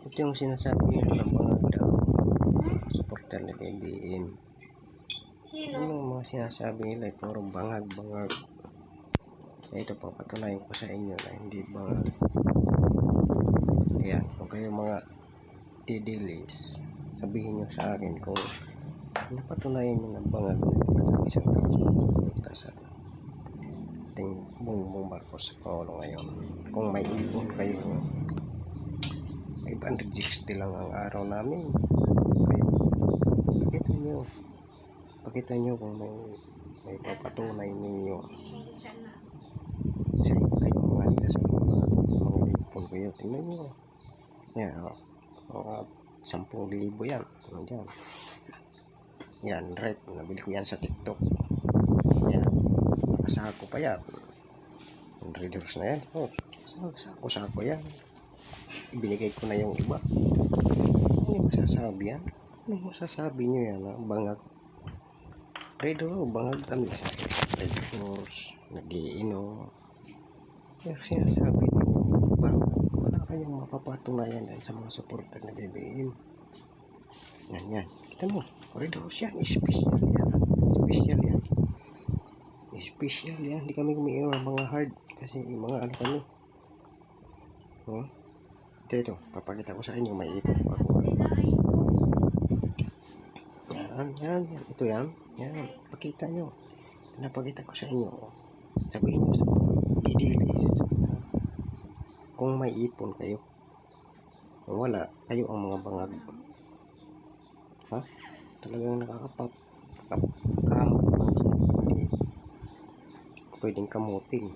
Ito yung sinasabi nila ng mga daw supporter ni BBM. Ano yung mga sinasabi nila, puro bangag-bangag. Ito po, patunayan ko sa inyo na hindi bangag. Ayan, kung kayo mga didilis, sabihin nyo sa akin kung napatunayan nyo ng bangag na isang tao pupunta sa ating Bongbong Marcos sa Pangulo ngayon. Kung may ipon kayo, 560 lang ang araw namin. Pakita nyo kung may papatunay ninyo. Kasi kayo mga sa mga ipon kayo, tingnan nyo. Yan, mga 10,000 yan. Yan. Yan, red. Nabili ko yan sa TikTok. Yan. Nakasako pa yan. Yung readers na yan. Oh, sako yan. Ibinigay ko na yung iba. Ano yung masasabi yan? Ano yung masasabi nyo yan? Bangag. Reader, bangag kami sa readers. Nag-iinom. Pero sinasabi nyo, bangag. Wala kayong mapapatunayan yan sa mga supporter na BBM. Yan. Kita mo. Readers yan. Special yan. Special yan. Hindi kami kumiinom ng mga hard. Kasi yung mga ano kami. Ito, papakita ko sa inyo, may ipon pa ako. Yan. Ito yan. Pakita nyo. Napakita ko sa inyo. Sabihin nyo sa mga didilis. Kung may ipon kayo. Kung wala, kayo ang mga bangag. Ha? Talagang nakakapap. Kamat lang sa pwedeng kamutin.